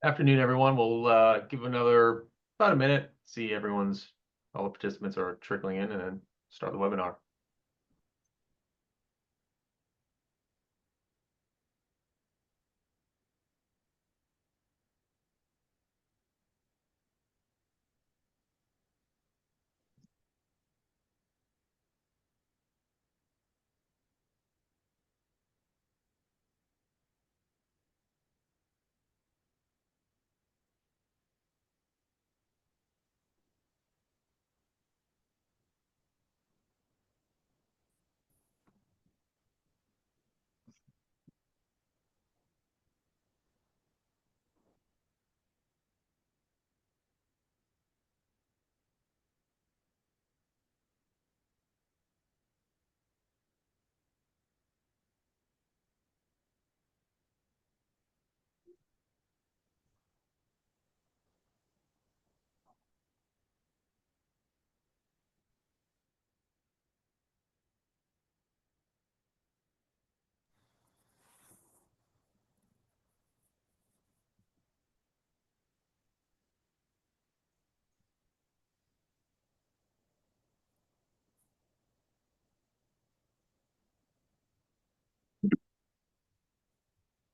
Afternoon, everyone. We'll give another about a minute, see all the participants are trickling in, and then start the webinar.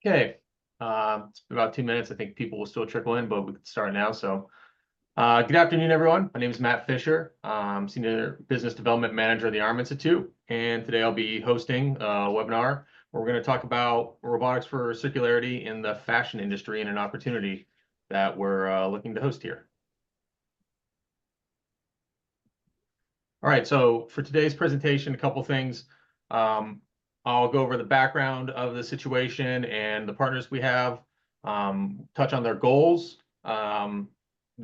Okay, it's been about 2 minutes. I think people will still trickle in, but we can start now. So, good afternoon, everyone. My name is Matt Fischer. I'm Senior Business Development Manager at the Arm Institute, and today I'll be hosting a webinar where we're going to talk about robotics for circularity in the fashion industry and an opportunity that we're looking to host here. All right, so for today's presentation, a couple things. I'll go over the background of the situation and the partners we have, touch on their goals. Then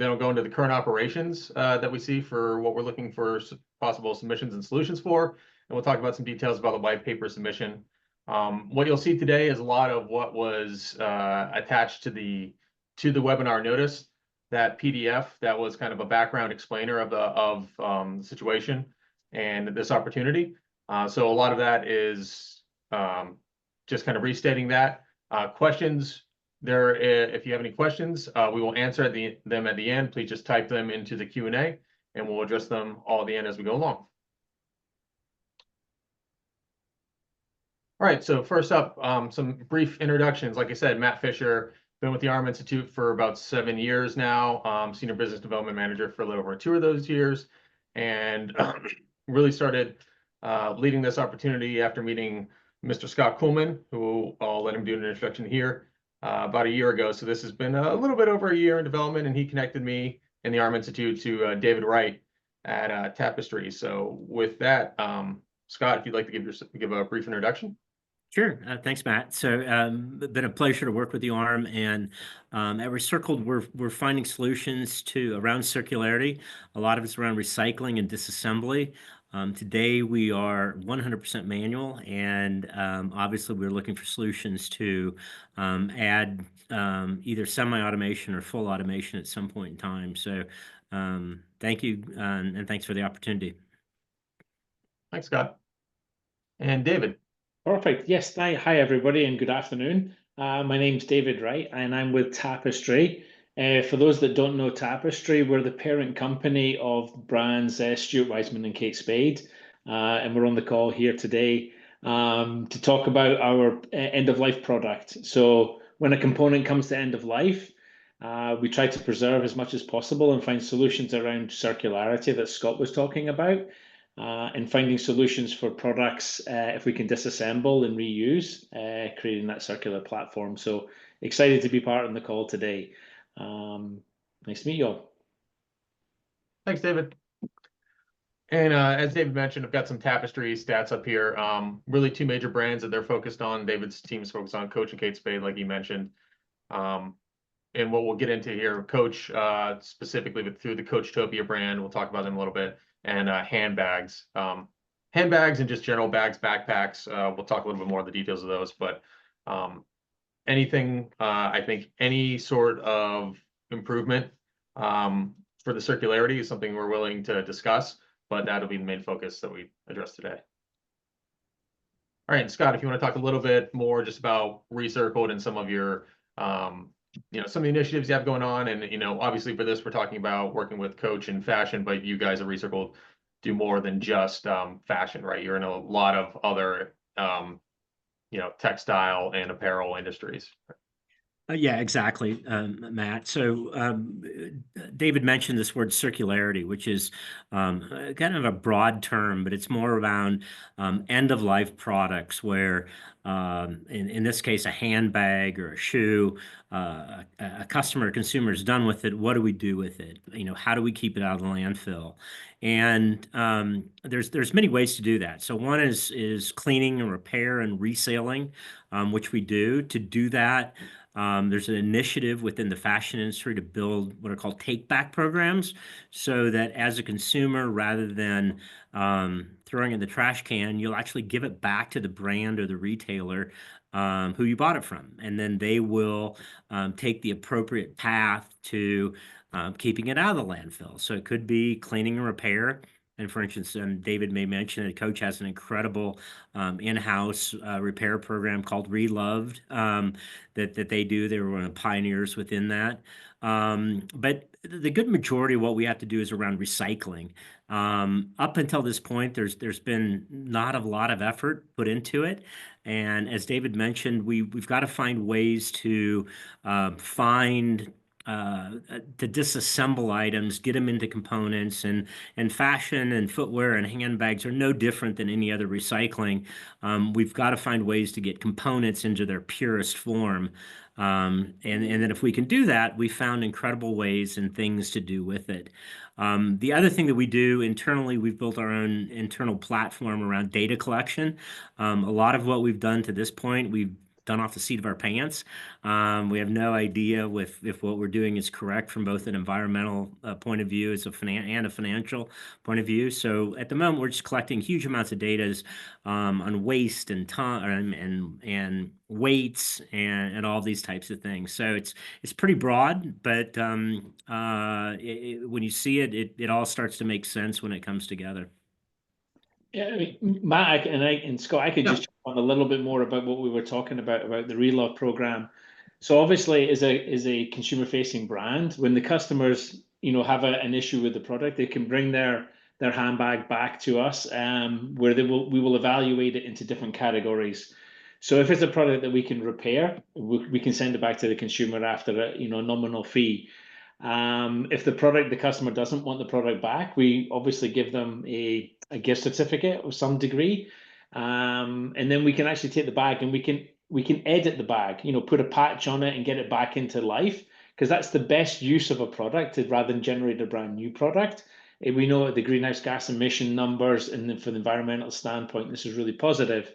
I'll go into the current operations that we see for what we're looking for possible submissions and solutions for. And we'll talk about some details about the white paper submission. What you'll see today is a lot of what was attached to the webinar notice. That PDF that was kind of a background explainer of the situation and this opportunity. So a lot of that is just kind of restating that. Questions there, if you have any questions, we will answer them at the end. Please just type them into the Q&A, and we'll address them all at the end as we go along. All right, so first up, some brief introductions. Like I said, Matt Fischer. Been with the Arm Institute for about 7 years now, Senior Business Development Manager for a little over 2 of those years, and really started leading this opportunity after meeting Mr. Scott Kuhlman, who I'll let him do an introduction here, about a year ago. So this has been a little bit over a year in development, and he connected me in the Arm Institute to David Wright at Tapestry. So with that, Scott, if you'd like to give a brief introduction. Sure. Thanks, Matt. So been a pleasure to work with the Arm, and at ReCircled, we're finding solutions around circularity. A lot of it's around recycling and disassembly. Today we are 100% manual, and obviously we're looking for solutions to add either semi-automation or full automation at some point in time. So thank you, and thanks for the opportunity. Thanks, Scott. And David. Perfect. Yes. Hi, everybody, and good afternoon. My name's David Wright, and I'm with Tapestry. For those that don't know Tapestry, we're the parent company of brands Stuart Weitzman and Kate Spade, and we're on the call here today to talk about our end-of-life product. So when a component comes to end of life, we try to preserve as much as possible and find solutions around circularity that Scott was talking about. And finding solutions for products if we can disassemble and reuse, creating that circular platform. So excited to be part of the call today. Nice to meet you all. Thanks, David. And as David mentioned, I've got some Tapestry stats up here. Really 2 major brands that they're focused on. David's team is focused on Coach and Kate Spade, like you mentioned. And what we'll get into here, Coach specifically, but through the Coachtopia brand, we'll talk about them a little bit. And handbags. Handbags and just general bags, backpacks. We'll talk a little bit more of the details of those, but anything, I think any sort of improvement for the circularity is something we're willing to discuss, but that'll be the main focus that we address today. All right, Scott, if you want to talk a little bit more just about ReCircled and some of your some of the initiatives you have going on, and obviously for this we're talking about working with Coach and fashion, but you guys at ReCircled do more than just fashion, right? You're in a lot of other textile and apparel industries. Yeah, exactly, Matt. So David mentioned this word circularity, which is kind of a broad term, but it's more around end-of-life products where, in this case, a handbag or a shoe, a customer or consumer is done with it. What do we do with it? How do we keep it out of the landfill? And there's many ways to do that. So one is cleaning and repair and reselling, which we do. To do that, there's an initiative within the fashion industry to build what are called take-back programs, so that as a consumer, rather than throwing it in the trash can, you'll actually give it back to the brand or the retailer who you bought it from, and then they will take the appropriate path to keeping it out of the landfill. So it could be cleaning and repair. And for instance, David may mention that Coach has an incredible in-house repair program called Reloved that they do. They were one of the pioneers within that. But the good majority of what we have to do is around recycling. Up until this point, there's been not a lot of effort put into it. And as David mentioned, we've got to find ways to to disassemble items, get them into components, and fashion and footwear and handbags are no different than any other recycling. We've got to find ways to get components into their purest form. And then if we can do that, we found incredible ways and things to do with it. The other thing that we do internally, we've built our own internal platform around data collection. A lot of what we've done to this point, we've done off the seat of our pants. We have no idea if what we're doing is correct from both an environmental point of view as a financial point of view. So at the moment, we're just collecting huge amounts of data on waste and time and weights and all these types of things. So it's pretty broad, but when you see it, it all starts to make sense when it comes together. Yeah, I mean, Matt and Scott, I could just talk a little bit more about what we were talking about the Reload program. So obviously, as a consumer-facing brand, when the customers have an issue with the product, they can bring their handbag back to us, where we will evaluate it into different categories. So if it's a product that we can repair, we can send it back to the consumer after a nominal fee. If the customer doesn't want the product back, we obviously give them a gift certificate of some degree, and then we can actually take the bag and we can edit the bag, put a patch on it and get it back into life, because that's the best use of a product rather than generate a brand new product. We know the greenhouse gas emission numbers, and then from the environmental standpoint, this is really positive.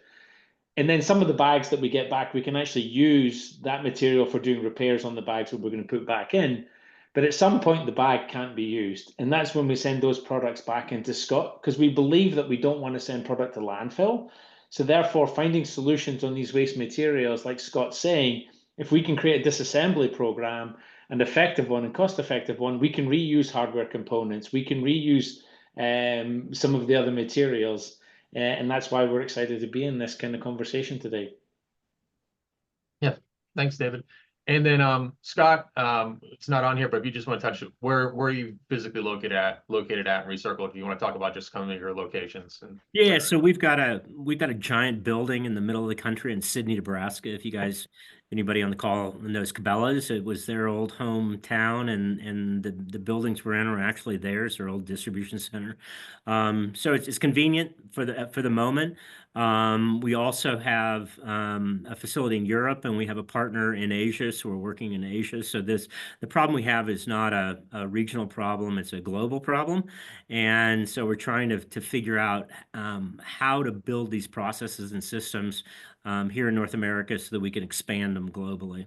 And then some of the bags that we get back, we can actually use that material for doing repairs on the bags that we're going to put back in. But at some point, the bag can't be used. And that's when we send those products back into Scott, because we believe that we don't want to send product to landfill. So therefore, finding solutions on these waste materials, like Scott's saying, if we can create a disassembly program, an effective one and cost-effective one, we can reuse hardware components. We can reuse some of the other materials. And that's why we're excited to be in this kind of conversation today. Yeah, thanks, David. And then Scott, it's not on here, but if you just want to touch it, where are you physically located at ReCircled? If you want to talk about just some of your locations. Yeah, so we've got a giant building in the middle of the country in Sidney, Nebraska. If you guys, anybody on the call knows Cabela's, it was their old hometown, and the buildings we're in are actually theirs, their old distribution center. So it's convenient for the moment. We also have a facility in Europe, and we have a partner in Asia, so we're working in Asia. So the problem we have is not a regional problem, it's a global problem. And so we're trying to figure out how to build these processes and systems here in North America so that we can expand them globally.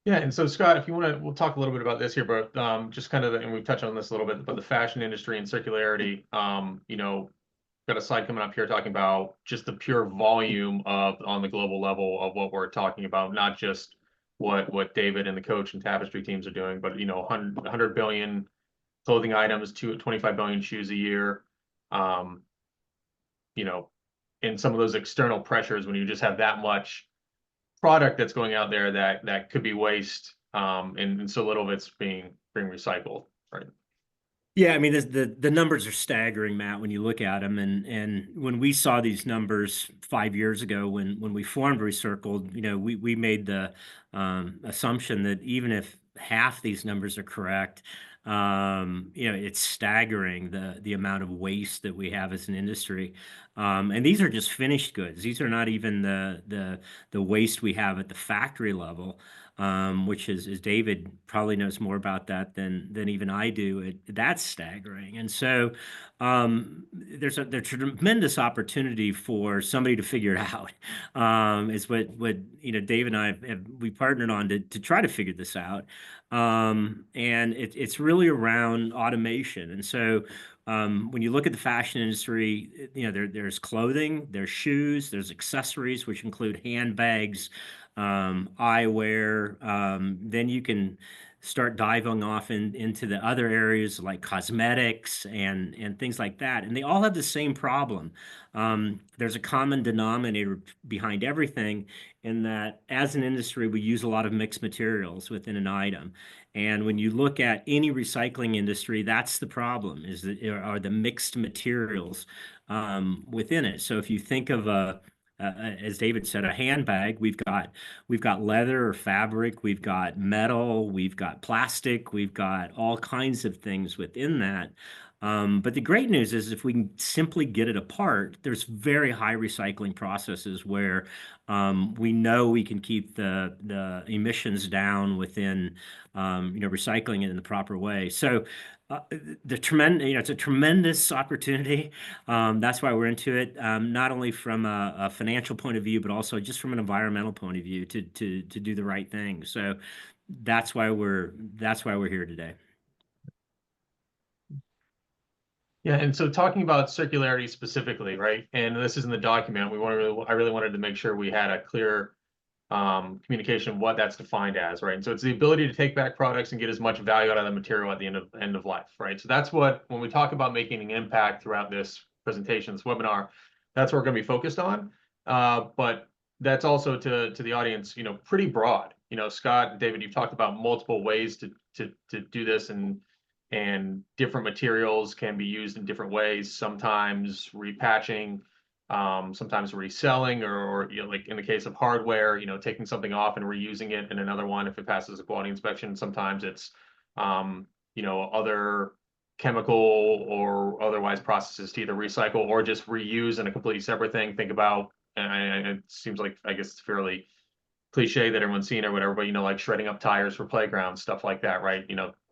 Yeah, and so Scott, if you want to, we'll talk a little bit about this here, but just kind of, and we've touched on this a little bit, but the fashion industry and circularity, got a slide coming up here talking about just the pure volume on the global level of what we're talking about, not just what David and the Coach and Tapestry teams are doing, but 100 billion clothing items to 25 billion shoes a year. And some of those external pressures when you just have that much product that's going out there that could be waste, and so little of it's being recycled, right? Yeah, I mean, the numbers are staggering, Matt, when you look at them. And when we saw these numbers 5 years ago, when we formed ReCircled, we made the assumption that even if half these numbers are correct, it's staggering the amount of waste that we have as an industry. And these are just finished goods. These are not even the waste we have at the factory level. Which is David probably knows more about that than even I do. That's staggering. And so there's a tremendous opportunity for somebody to figure it out. Is what Dave and I we partnered on to try to figure this out. And it's really around automation. And so when you look at the fashion industry, there's clothing, there's shoes, there's accessories, which include handbags, eyewear. Then you can start diving off into the other areas like cosmetics and things like that. And they all have the same problem. There's a common denominator behind everything in that as an industry, we use a lot of mixed materials within an item. And when you look at any recycling industry, that's the problem, is that are the mixed materials within it. So if you think of as David said, a handbag, we've got leather or fabric, we've got metal, we've got plastic, we've got all kinds of things within that. But the great news is if we can simply get it apart, there's very high recycling processes where we know we can keep the emissions down within recycling it in the proper way. So it's a tremendous opportunity. That's why we're into it, not only from a financial point of view, but also just from an environmental point of view to do the right thing. So that's why we're here today. Yeah, and so talking about circularity specifically, right? And this is in the document. I really wanted to make sure we had a clear communication of what that's defined as, right? And so it's the ability to take back products and get as much value out of the material at the end of life, right? So that's what, when we talk about making an impact throughout this presentation, this webinar, that's what we're going to be focused on. But that's also to the audience, pretty broad. Scott, David, you've talked about multiple ways to do this, and different materials can be used in different ways, sometimes repatching, sometimes reselling, or like in the case of hardware, taking something off and reusing it in another one if it passes a quality inspection. Sometimes it's other chemical or otherwise processes to either recycle or just reuse in a completely separate thing. Think about, and it seems like, I guess it's fairly cliche that everyone's seen or whatever, but like shredding up tires for playgrounds, stuff like that, right?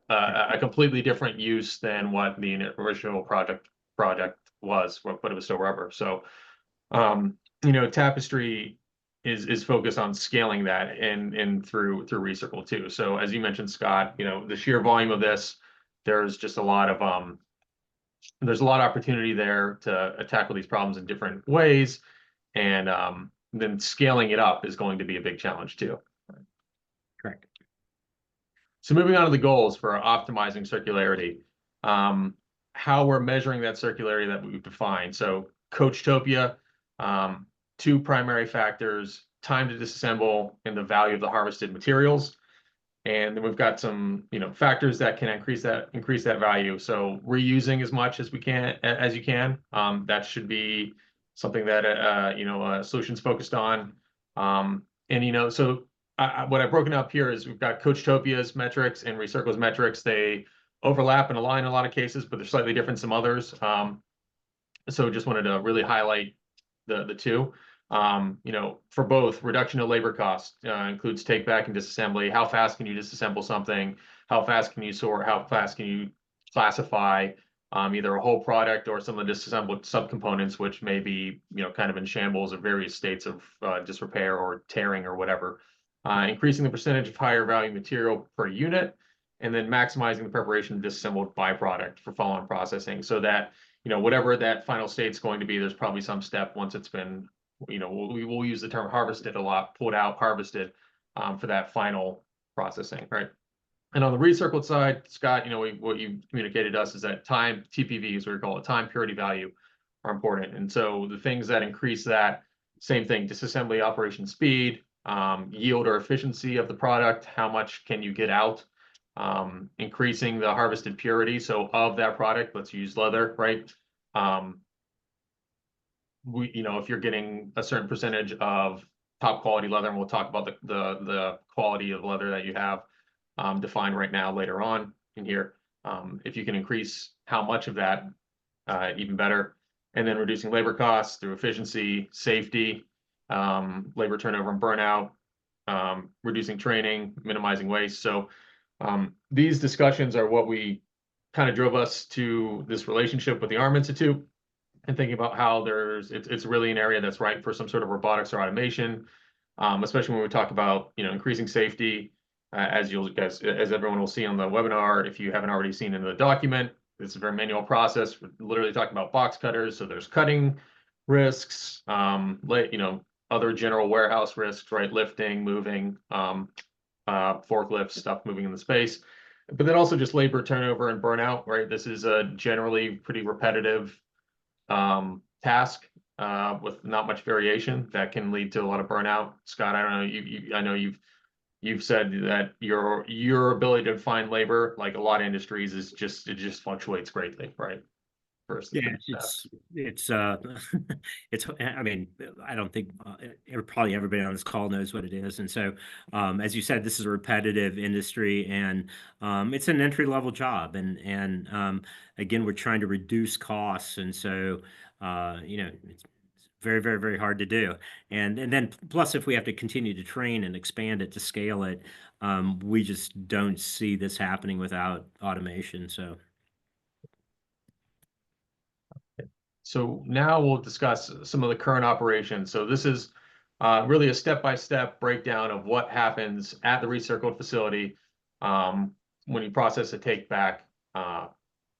A completely different use than what the original project was, but it was still rubber. So Tapestry is focused on scaling that and through ReCircled too. So as you mentioned, Scott, the sheer volume of this, there's just a lot of opportunity there to tackle these problems in different ways, and then scaling it up is going to be a big challenge too. Correct. So moving on to the goals for optimizing circularity, how we're measuring that circularity that we've defined. So Coachtopia, 2 primary factors: time to disassemble and the value of the harvested materials. And then we've got some, factors that can increase that value. So reusing as much as you can. That should be something that solutions focused on. So what I've broken up here is we've got Coachtopia's metrics and ReCircled's metrics. They overlap and align in a lot of cases, but they're slightly different in some others. So just wanted to really highlight the two. For both, reduction of labor costs includes take back and disassembly. How fast can you disassemble something? How fast can you sort? How fast can you classify either a whole product or some of the disassembled subcomponents, which may be kind of in shambles or various states of disrepair or tearing or whatever. Increasing the percentage of higher value material per unit, and then maximizing the preparation of disassembled byproduct for follow-on processing, so that whatever that final state's going to be, there's probably some step once it's been, we'll use the term harvested a lot, pulled out, harvested, for that final processing, right? And on the ReCircled side, Scott, what you communicated to us is that time, TPV, what we call it, time purity value, are important. And so the things that increase that, same thing: disassembly operation speed, yield or efficiency of the product, how much can you get out, increasing the harvested purity. So of that product, let's use leather, right? If you're getting a certain percentage of top quality leather, and we'll talk about the quality of leather that you have defined right now later on in here. If you can increase how much of that, even better. And then reducing labor costs through efficiency, safety, labor turnover and burnout, reducing training, minimizing waste. So these discussions are what we kind of drove us to this relationship with the Arm Institute, and thinking about how it's really an area that's ripe for some sort of robotics or automation, especially when we talk about increasing safety, as everyone will see on the webinar. If you haven't already seen in the document, it's a very manual process. We're literally talking about box cutters, so there's cutting risks, other general warehouse risks, right? Lifting, moving, forklifts, stuff moving in the space, but then also just labor turnover and burnout, right? This is a generally pretty repetitive task with not much variation that can lead to a lot of burnout. Scott, I don't know, I know you've said that your ability to find labor, like a lot of industries, it just fluctuates greatly, right? Yeah, it's I mean, I don't think probably everybody on this call knows what it is. And so, as you said, this is a repetitive industry, and it's an entry-level job. And again, we're trying to reduce costs. And so, it's very, very, very hard to do. And then plus, if we have to continue to train and expand it to scale it, we just don't see this happening without automation. So now we'll discuss some of the current operations. So this is really a step-by-step breakdown of what happens at the ReCircled facility when you process a take back of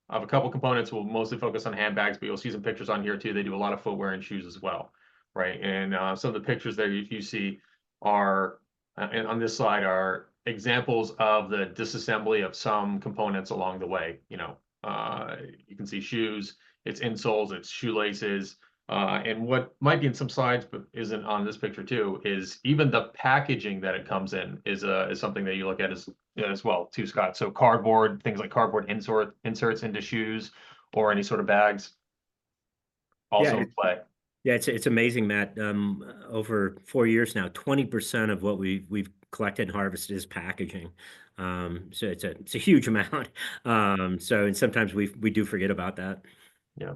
a couple components. We'll mostly focus on handbags, but you'll see some pictures on here too. They do a lot of footwear and shoes as well, right? And some of the pictures that you see are on this slide are examples of the disassembly of some components along the way. You can see shoes, it's insoles, it's shoelaces, and what might be in some slides but isn't on this picture too is even the packaging that it comes in is something that you look at as well too, Scott. So cardboard, things like cardboard inserts into shoes or any sort of bags also in play. Yeah, it's amazing, Matt. Over 4 years now, 20% of what we've collected and harvested is packaging. So it's a huge amount. And sometimes we do forget about that. Yeah.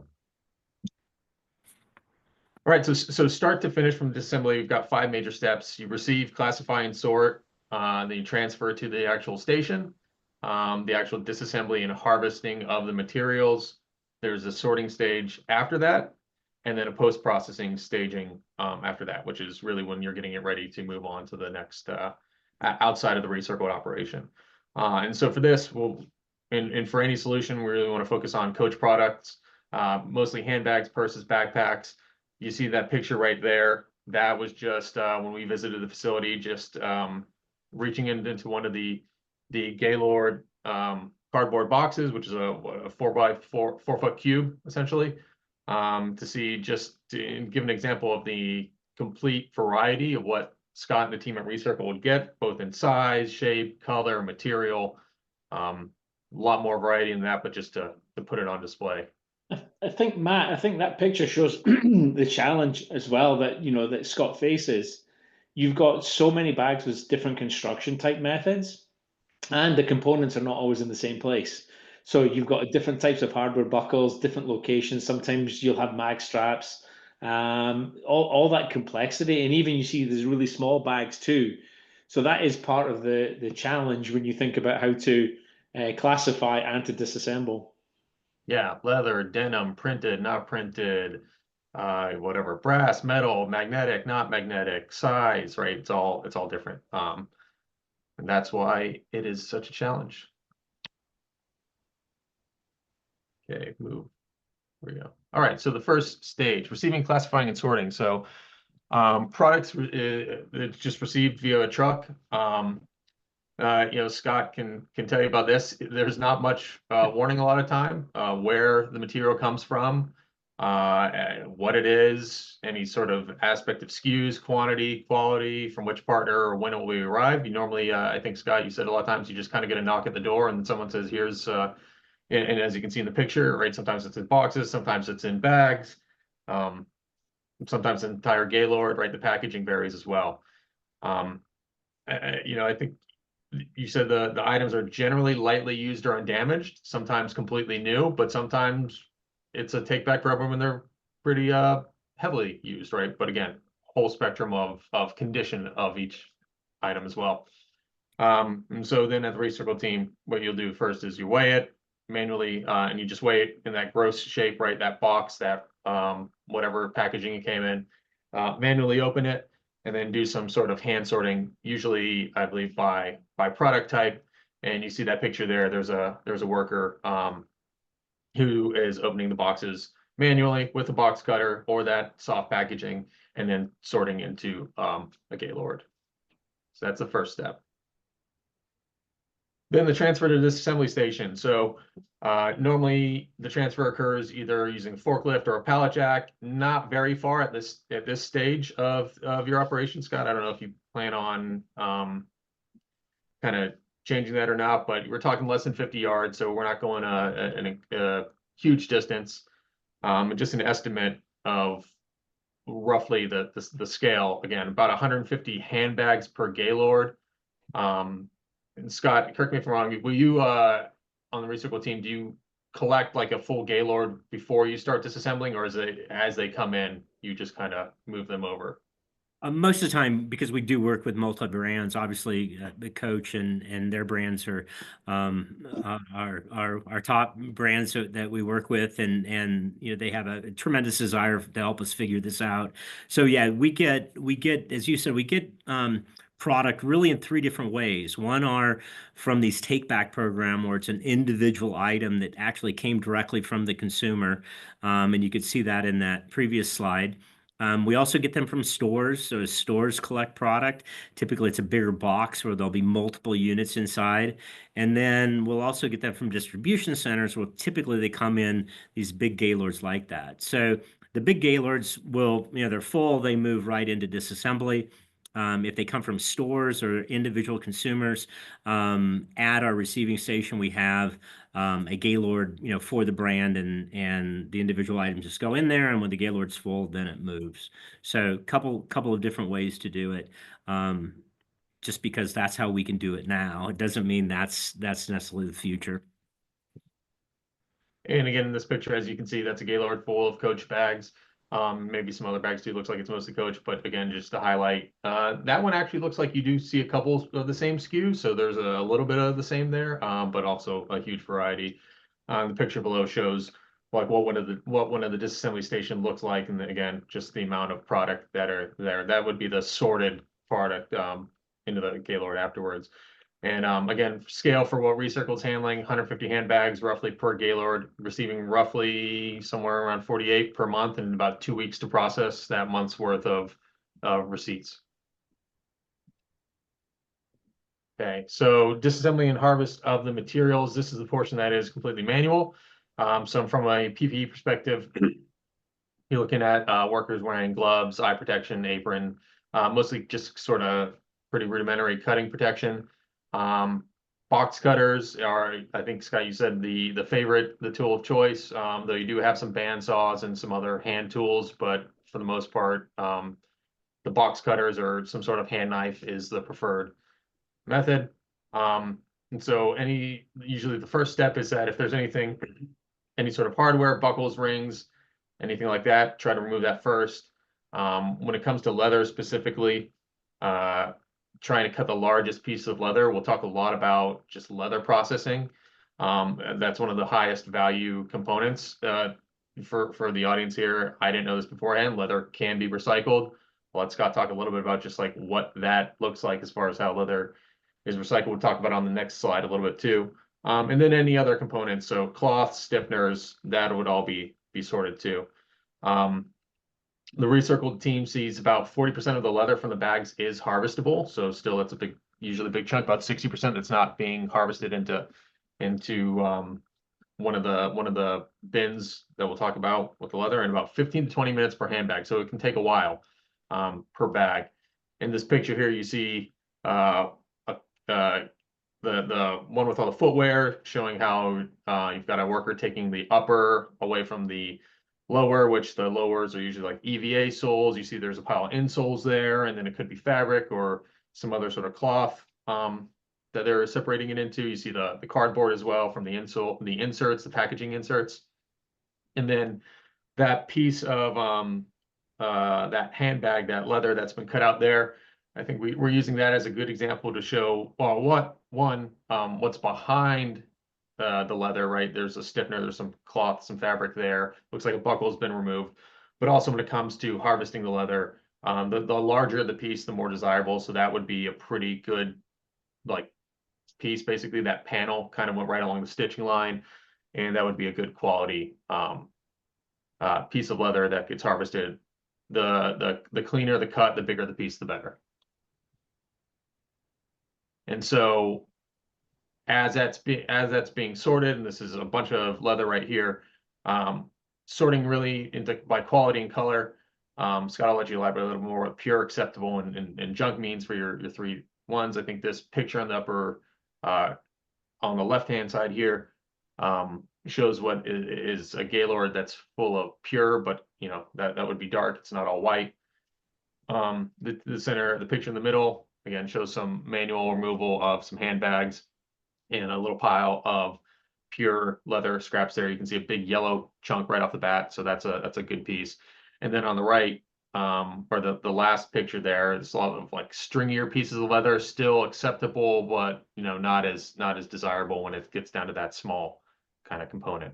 All right, so start to finish from disassembly, you've got 5 major steps. You receive, classify, and sort. Then you transfer to the actual station, the actual disassembly and harvesting of the materials. There's a sorting stage after that, and then a post-processing staging after that, which is really when you're getting it ready to move on to the next outside of the ReCircled operation. And so for this, and for any solution, we really want to focus on coach products, mostly handbags, purses, backpacks. You see that picture right there. That was just when we visited the facility, just reaching into one of the Gaylord cardboard boxes, which is a 4x4 cube, essentially, to give an example of the complete variety of what Scott and the team at ReCircled would get, both in size, shape, color, material. A lot more variety in that, but just to put it on display. I think, Matt, that picture shows the challenge as well that Scott faces. You've got so many bags with different construction type methods, and the components are not always in the same place. So you've got different types of hardware buckles, different locations. Sometimes you'll have mag straps, all that complexity. And even you see there's really small bags too. So that is part of the challenge when you think about how to classify and to disassemble. Yeah, leather, denim, printed, not printed, whatever, brass, metal, magnetic, not magnetic, size, right? It's all different. And that's why it is such a challenge. Okay, move. There we go. All right, so the first stage, receiving, classifying, and sorting. So products it's just received via a truck. Scott can tell you about this. There's not much warning a lot of time where the material comes from. what it is, any sort of aspect of SKUs, quantity, quality, from which partner, or when it will arrive. You normally, I think, Scott, you said a lot of times you just kind of get a knock at the door and someone says, here's, and as you can see in the picture, right, sometimes it's in boxes, sometimes it's in bags, sometimes entire Gaylord, right, the packaging varies as well. I think you said the items are generally lightly used or undamaged, sometimes completely new, but sometimes it's a take back forever when they're pretty heavily used, right? But again, whole spectrum of condition of each item as well. And so then at the ReCircled team, what you'll do first is you weigh it manually, and you just weigh it in that gross shape, right? That box, that whatever packaging it came in, manually open it, and then do some sort of hand sorting, usually I believe by product type. And you see that picture there. There's a worker who is opening the boxes manually with a box cutter or that soft packaging, and then sorting into a Gaylord. So that's the first step. Then the transfer to this assembly station. So normally the transfer occurs either using a forklift or a pallet jack, not very far at this stage of your operation, Scott. I don't know if you plan on kind of changing that or not, but we're talking less than 50 yards, so we're not going a huge distance. Just an estimate of roughly the scale. Again, about 150 handbags per Gaylord. And Scott, correct me if I'm wrong, will you, on the ReCircled team, do you collect like a full Gaylord before you start disassembling, or is it as they come in, you just kind of move them over? Most of the time, because we do work with multi brands, obviously the Coach and their brands are our top brands that we work with, and they have a tremendous desire to help us figure this out. So yeah, we get as you said, we get product really in three different ways. One are from these take back program where it's an individual item that actually came directly from the consumer, and you could see that in that previous slide. We also get them from stores. So stores collect product. Typically, it's a bigger box where there'll be multiple units inside. And then we'll also get them from distribution centers where typically they come in these big Gaylords like that. So the big Gaylords will, they're full, they move right into disassembly. If they come from stores or individual consumers, at our receiving station, we have a Gaylord, for the brand, and the individual items just go in there, and when the Gaylord's full, then it moves. So couple of different ways to do it. Just because that's how we can do it now, it doesn't mean that's necessarily the future. And again, in this picture, as you can see, that's a Gaylord full of Coach bags. Maybe some other bags too. Looks like it's mostly Coach, but again, just to highlight, that one actually looks like you do see a couple of the same SKUs. So there's a little bit of the same there, but also a huge variety. The picture below shows like what one of the disassembly station looks like, and then, again, just the amount of product that are there. That would be the sorted product into the Gaylord afterwards. And again, scale for what ReCircled's handling, 150 handbags roughly per Gaylord, receiving roughly somewhere around 48 per month, and about 2 weeks to process that month's worth of receipts. Okay, so disassembly and harvest of the materials. This is the portion that is completely manual. So from a PPE perspective, you're looking at workers wearing gloves, eye protection, apron, mostly just sort of pretty rudimentary cutting protection. Box cutters are, I think, Scott, you said the tool of choice, though you do have some band saws and some other hand tools, but for the most part, the box cutters or some sort of hand knife is the preferred method. And so usually the first step is that if there's any sort of hardware, buckles, rings, anything like that, try to remove that first. When it comes to leather specifically, trying to cut the largest piece of leather. We'll talk a lot about just leather processing. That's one of the highest value components for the audience here. I didn't know this beforehand. Leather can be recycled. I'll let Scott talk a little bit about just like what that looks like as far as how leather is recycled. We'll talk about on the next slide a little bit too. And then any other components, so cloth, stiffeners, that would all be sorted too. The ReCircled team sees about 40% of the leather from the bags is harvestable. So still, that's usually a big chunk, about 60% that's not being harvested into one of the bins that we'll talk about with the leather, in about 15 to 20 minutes per handbag. So it can take a while per bag. In this picture here, you see the one with all the footwear, showing how you've got a worker taking the upper away from the lower, which the lowers are usually like EVA soles. You see there's a pile of insoles there, and then it could be fabric or some other sort of cloth that they're separating it into. You see the cardboard as well from the insole, the inserts, the packaging inserts. And then that piece of that handbag, that leather that's been cut out there, I think we're using that as a good example to show, well, what's behind the leather, right? There's a stiffener, there's some cloth, some fabric there. Looks like a buckle has been removed. But also when it comes to harvesting the leather, the larger the piece, the more desirable. So that would be a pretty good, like, piece. Basically, that panel kind of went right along the stitching line, and that would be a good quality piece of leather that gets harvested. The cleaner the cut, the bigger the piece, the better. And so as that's being sorted, and this is a bunch of leather right here, sorting really into by quality and color. Scott, I'll let you elaborate a little more what pure, acceptable, and junk means for your three ones. I think this picture on the upper on the left-hand side here shows what is a Gaylord that's full of pure, but you know that would be dark. It's not all white. The center, the picture in the middle, again, shows some manual removal of some handbags and a little pile of pure leather scraps there. You can see a big yellow chunk right off the bat, so that's a good piece. And then on the right, or the last picture there, there's a lot of like stringier pieces of leather, still acceptable, but you know, not as desirable when it gets down to that small kind of component.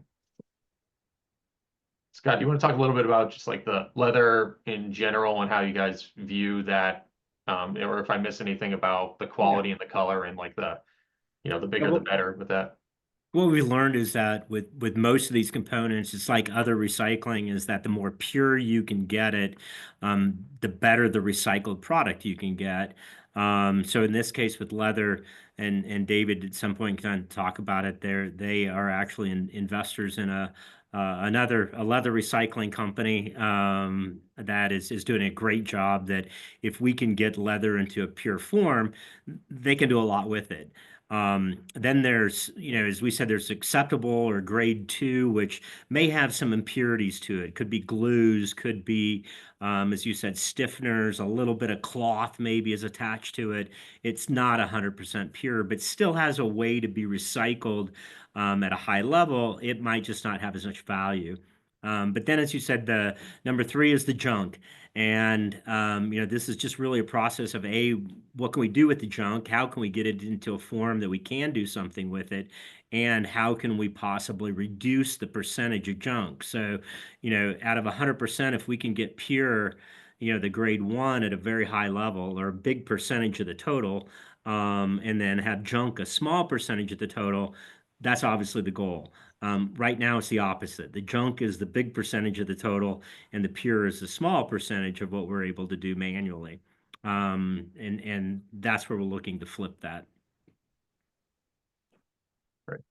Scott, do you want to talk a little bit about just like the leather in general and how you guys view that, or if I miss anything about the quality and the color and like the, you know, the bigger the better with that? What we learned is that with most of these components, it's like other recycling, is that the more pure you can get it, the better the recycled product you can get. So in this case with leather, and David at some point can talk about it, they are actually investors in a leather recycling company that is doing a great job, that if we can get leather into a pure form, they can do a lot with it. Then there's, you know, as we said, there's acceptable or grade 2, which may have some impurities to it. Could be glues, could be, as you said, stiffeners, a little bit of cloth maybe is attached to it. It's not 100% pure, but still has a way to be recycled at a high level. It might just not have as much value. But then, as you said, the number 3 is the junk. And, you know, this is just really a process of, what can we do with the junk? How can we get it into a form that we can do something with it? And how can we possibly reduce the percentage of junk? So, you know, out of 100%, if we can get pure, you know, the grade 1 at a very high level, or a big percentage of the total, and then have junk a small percentage of the total, that's obviously the goal. Right now, it's the opposite. The junk is the big percentage of the total, and the pure is the small percentage of what we're able to do manually. And that's where we're looking to flip that. Right.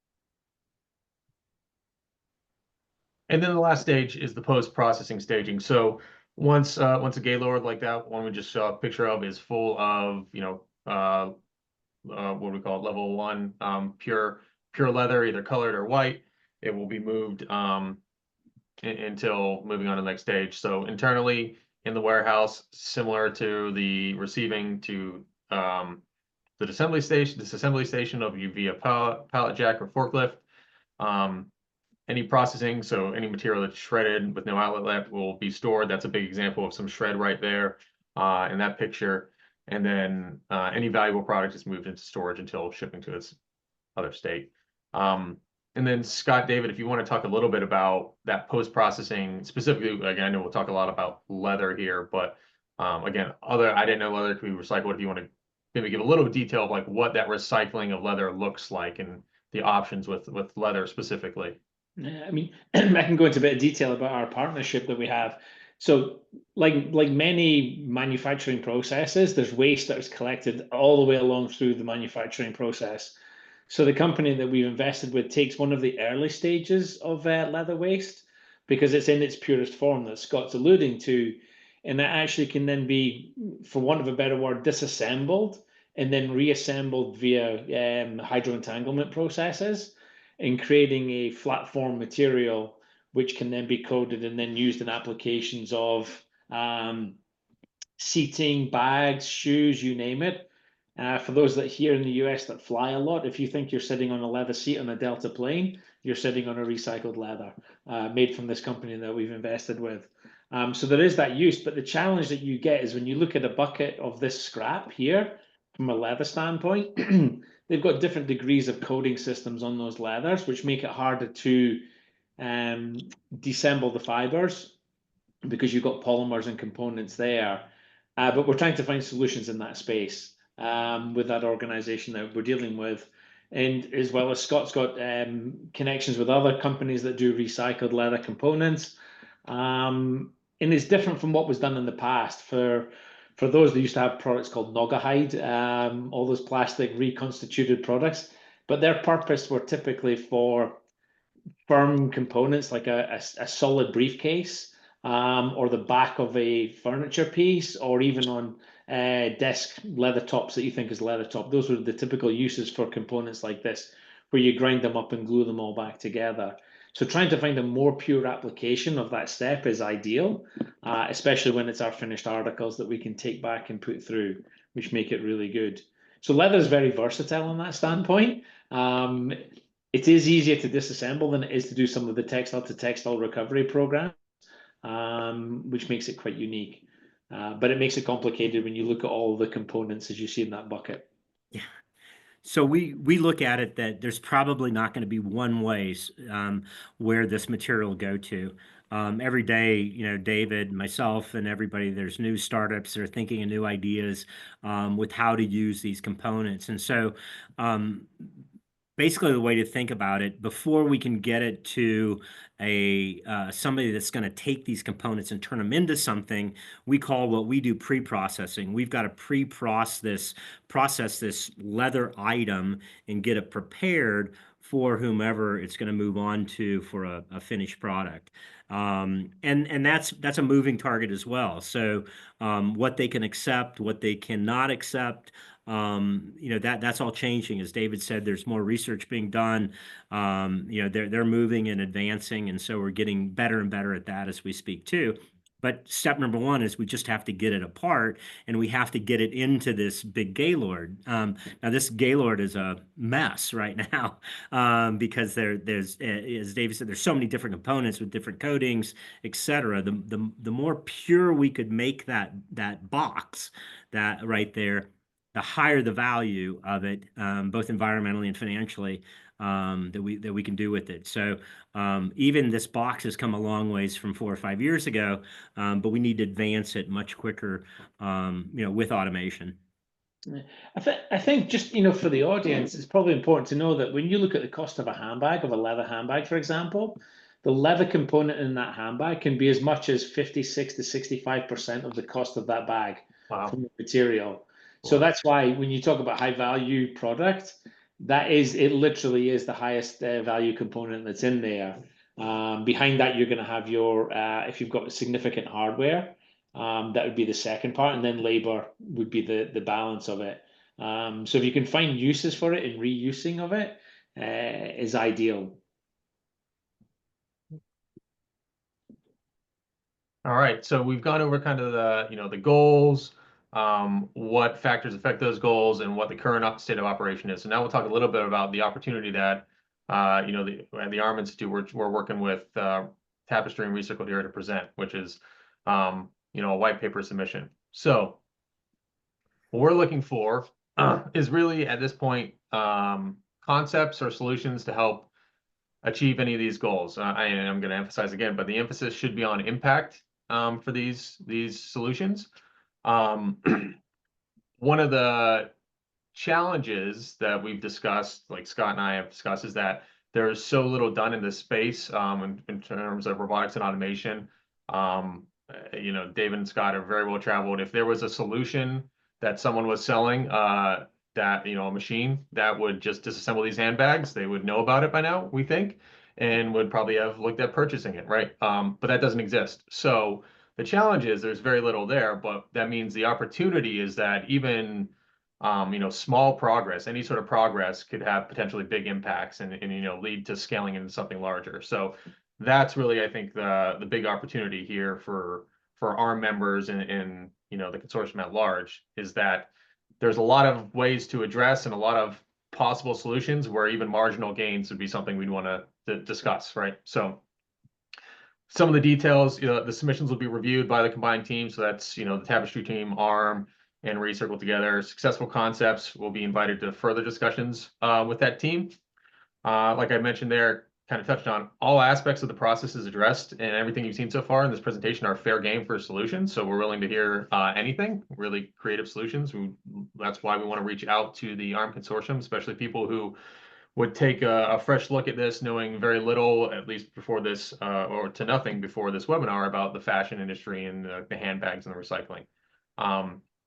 And then the last stage is the post-processing staging. So once a Gaylord like that one we just saw a picture of is full of, you know, what do we call it, level 1 pure leather, either colored or white, it will be moved until moving on to the next stage. So internally in the warehouse, similar to the receiving to the disassembly station of via pallet jack or forklift. Any processing, so any material that's shredded with no outlet left will be stored. That's a big example of some shred right there in that picture. And then any valuable product is moved into storage until shipping to its other state. And then Scott, David, if you want to talk a little bit about that post-processing, specifically, again, I know we'll talk a lot about leather here, but again, I didn't know leather could be recycled. If you want to maybe give a little detail of like what that recycling of leather looks like and the options with leather specifically. I mean, I can go into a bit of detail about our partnership that we have. So like many manufacturing processes, there's waste that is collected all the way along through the manufacturing process. So the company that we've invested with takes one of the early stages of leather waste because it's in its purest form that Scott's alluding to, and it actually can then be, for want of a better word, disassembled and then reassembled via hydroentanglement processes and creating a flat form material which can then be coated and then used in applications of seating, bags, shoes, you name it. For those that here in the US that fly a lot, if you think you're sitting on a leather seat on a Delta plane, you're sitting on a recycled leather made from this company that we've invested with. So there is that use, but the challenge that you get is when you look at a bucket of this scrap here, from a leather standpoint, they've got different degrees of coating systems on those leathers, which make it harder to disassemble the fibers because you've got polymers and components there. But we're trying to find solutions in that space with that organization that we're dealing with. And as well as Scott's got connections with other companies that do recycled leather components. And it's different from what was done in the past. For those that used to have products called Naugahyde, all those plastic reconstituted products, but their purpose were typically for firm components like a solid briefcase or the back of a furniture piece, or even on desk leather tops that you think is leather top. Those were the typical uses for components like this, where you grind them up and glue them all back together. So trying to find a more pure application of that step is ideal, especially when it's our finished articles that we can take back and put through, which make it really good. So leather is very versatile on that standpoint. It is easier to disassemble than it is to do some of the textile to textile recovery programs, which makes it quite unique. But it makes it complicated when you look at all the components as you see in that bucket. Yeah. So we look at it that there's probably not going to be one way where this material will go to. Every day, you know, David, myself, and everybody, there's new startups that are thinking of new ideas with how to use these components. And so basically the way to think about it, before we can get it to a somebody that's going to take these components and turn them into something, we call what we do pre-processing. We've got to process this leather item and get it prepared for whomever it's going to move on to for a finished product. And that's a moving target as well. So what they can accept, what they cannot accept, you know, that's all changing. As David said, there's more research being done. You know, they're moving and advancing, and so we're getting better and better at that as we speak too. But step number one is we just have to get it apart, and we have to get it into this big Gaylord. Now, this Gaylord is a mess right now because there's, as David said, there's so many different components with different coatings, etc. The more pure we could make that box, that right there, the higher the value of it, both environmentally and financially, that we can do with it. So even this box has come a long ways from 4 or 5 years ago, but we need to advance it much quicker, you know, with automation. I think just, you know, for the audience, it's probably important to know that when you look at the cost of a handbag, of a leather handbag, for example, the leather component in that handbag can be as much as 56 to 65% of the cost of that bag from the material. So that's why when you talk about high value product, it literally is the highest value component that's in there. Behind that, you're going to have your, if you've got significant hardware, that would be the second part, and then labor would be the balance of it. So if you can find uses for it and reusing of it is ideal. All right, so we've gone over kind of the, you know, the goals, what factors affect those goals, and what the current state of operation is. So now we'll talk a little bit about the opportunity that, you know, the ARM Institute, we're working with Tapestry and ReCircled here to present, which is, you know, a white paper submission. So what we're looking for is really at this point concepts or solutions to help achieve any of these goals. I'm going to emphasize again, but the emphasis should be on impact for these solutions. One of the challenges that we've discussed, like Scott and I have discussed, is that there's so little done in this space in terms of robotics and automation. You know, David and Scott are very well traveled. If there was a solution that someone was selling, that, a machine that would just disassemble these handbags. They would know about it by now, we think, and would probably have looked at purchasing it, right? But that doesn't exist. So the challenge is there's very little there, but that means the opportunity is that even small progress, any sort of progress could have potentially big impacts and lead to scaling into something larger. So that's really, I think, the big opportunity here for our members and the consortium at large, is that there's a lot of ways to address and a lot of possible solutions where even marginal gains would be something we'd want to discuss, right? So some of the details, the submissions will be reviewed by the combined team. So that's, the Tapestry team, ARM, and ReCircled together. Successful concepts will be invited to further discussions with that team. Like I mentioned there, kind of touched on, all aspects of the process is addressed, and everything you've seen so far in this presentation are fair game for solutions. So we're willing to hear anything, really creative solutions. That's why we want to reach out to the ARM consortium, especially people who would take a fresh look at this, knowing very little, at least before this, or to nothing before this webinar, about the fashion industry and the handbags and the recycling.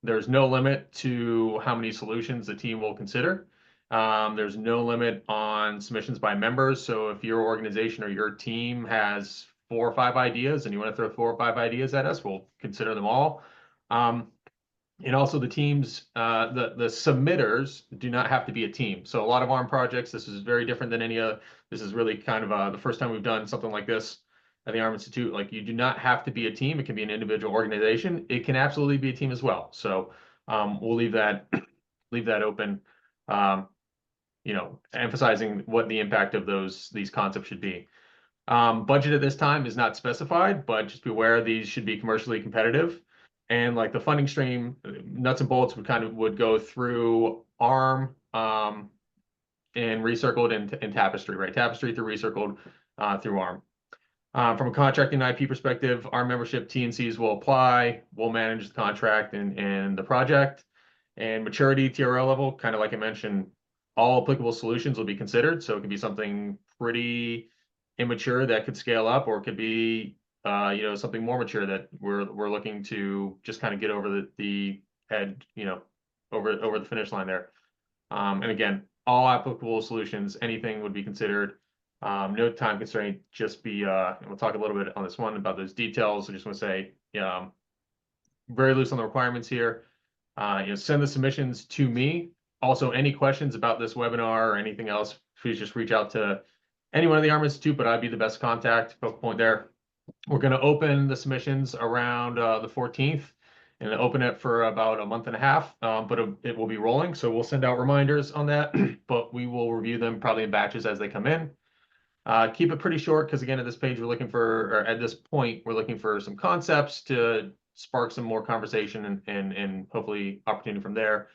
There's no limit to how many solutions the team will consider. There's no limit on submissions by members. So if your organization or your team has 4 or 5 ideas and you want to throw 4 or 5 ideas at us, we'll consider them all. And also the teams, the submitters do not have to be a team. So a lot of ARM projects, this is very different than any other. This is really kind of the first time we've done something like this at the ARM Institute. Like, you do not have to be a team. It can be an individual organization. It can absolutely be a team as well. So we'll leave that open, emphasizing what the impact of these concepts should be. Budget at this time is not specified, but just be aware these should be commercially competitive. And like the funding stream, nuts and bolts would go through ARM and ReCircled and Tapestry, right? Tapestry through ReCircled through ARM. From a contracting IP perspective, our membership TNCs will apply. We'll manage the contract and the project. And maturity TRL level, kind of like I mentioned, all applicable solutions will be considered. So it could be something pretty immature that could scale up, or it could be something more mature that we're looking to just kind of get over the head, over the finish line there. And again, all applicable solutions, anything would be considered. No time constraint, just be, and we'll talk a little bit on this one about those details. I just want to say, very loose on the requirements here. Send the submissions to me. Also, any questions about this webinar or anything else, please just reach out to anyone at the ARM Institute, but I'd be the best contact, focal point there. We're going to open the submissions around the 14th and open it for about a month and a half, but it will be rolling. So we'll send out reminders on that, but we will review them probably in batches as they come in. Keep it pretty short, because again, at this page, at this point, we're looking for some concepts to spark some more conversation and hopefully opportunity from there.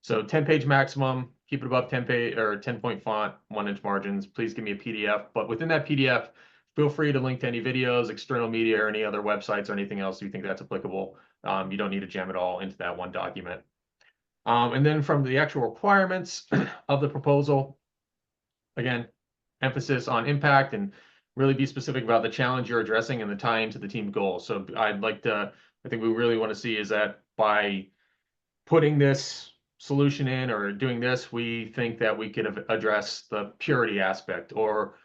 So 10-page maximum, keep it above 10-page or 10-point font, 1-inch margins. Please give me a PDF, but within that PDF, feel free to link to any videos, external media, or any other websites or anything else you think that's applicable. You don't need to jam it all into that one document. And then from the actual requirements of the proposal, again, emphasis on impact and really be specific about the challenge you're addressing and the tie into the team goals. So I think we really want to see is that by putting this solution in or doing this, we think that we could address the purity aspect or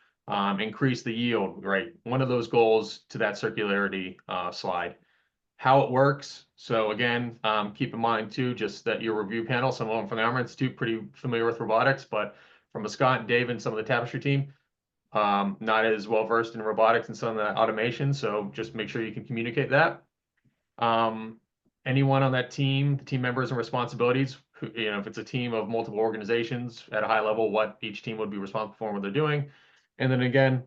increase the yield, right? One of those goals to that circularity slide. How it works. So again, keep in mind too, just that your review panel, some of them from the ARM Institute, pretty familiar with robotics, but from Scott and Dave and some of the Tapestry team, not as well versed in robotics and some of the automation. So just make sure you can communicate that. Anyone on that team, the team members and responsibilities, if it's a team of multiple organizations at a high level, what each team would be responsible for and what they're doing. And then again,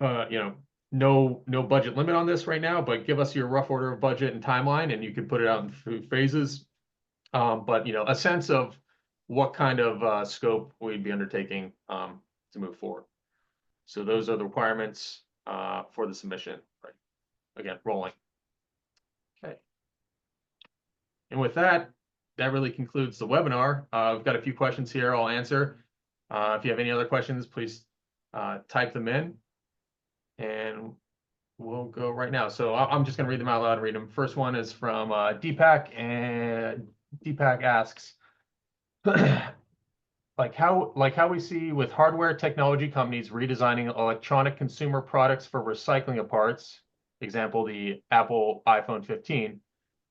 no budget limit on this right now, but give us your rough order of budget and timeline, and you can put it out in phases. But a sense of what kind of scope we'd be undertaking to move forward. So those are the requirements for the submission. Right. Again, rolling. Okay. And with that, that really concludes the webinar. We've got a few questions here I'll answer. If you have any other questions, please type them in, and we'll go right now. So I'm just going to read them out loud and read them. First one is from Deepak, and Deepak asks, like how we see with hardware technology companies redesigning electronic consumer products for recycling of parts, example, the Apple iPhone 15,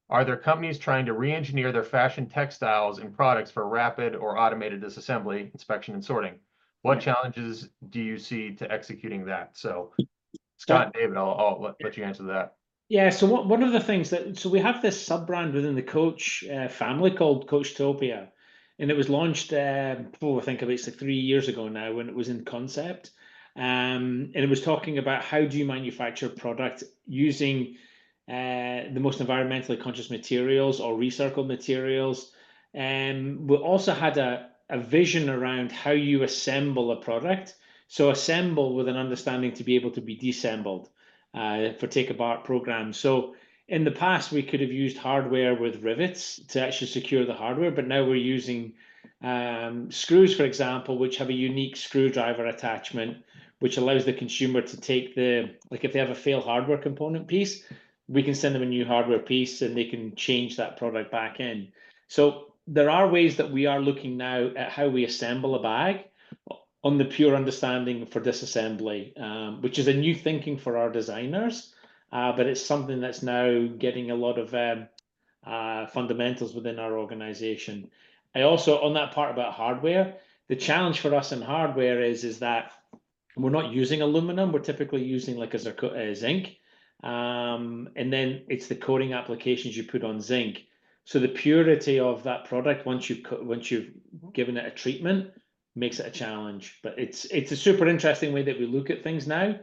are there companies trying to re-engineer their fashion textiles and products for rapid or automated disassembly, inspection, and sorting? What Yeah. challenges do you see to executing that? So, Yeah. Scott and David, I'll let you answer that. Yeah, so one of the things so we have this sub brand within the Coach family called Coachtopia, and it was launched, I think about 3 years ago now when it was in concept, and it was talking about how do you manufacture product using the most environmentally conscious materials or recycled materials, and we also had a vision around how you assemble a product. So assemble with an understanding to be able to be deassembled for take apart programs. So in the past, we could have used hardware with rivets to actually secure the hardware, but now we're using screws, for example, which have a unique screwdriver attachment, which allows the consumer to take like if they have a failed hardware component piece, we can send them a new hardware piece and they can change that product back in. So there are ways that we are looking now at how we assemble a bag on the pure understanding for disassembly, which is a new thinking for our designers, but it's something that's now getting a lot of fundamentals within our organization. I also, on that part about hardware, the challenge for us in hardware is that we're not using aluminum. We're typically using like a zinc, and then it's the coating applications you put on zinc. So the purity of that product once you've given it a treatment makes it a challenge. But it's a super interesting way that we look at things now.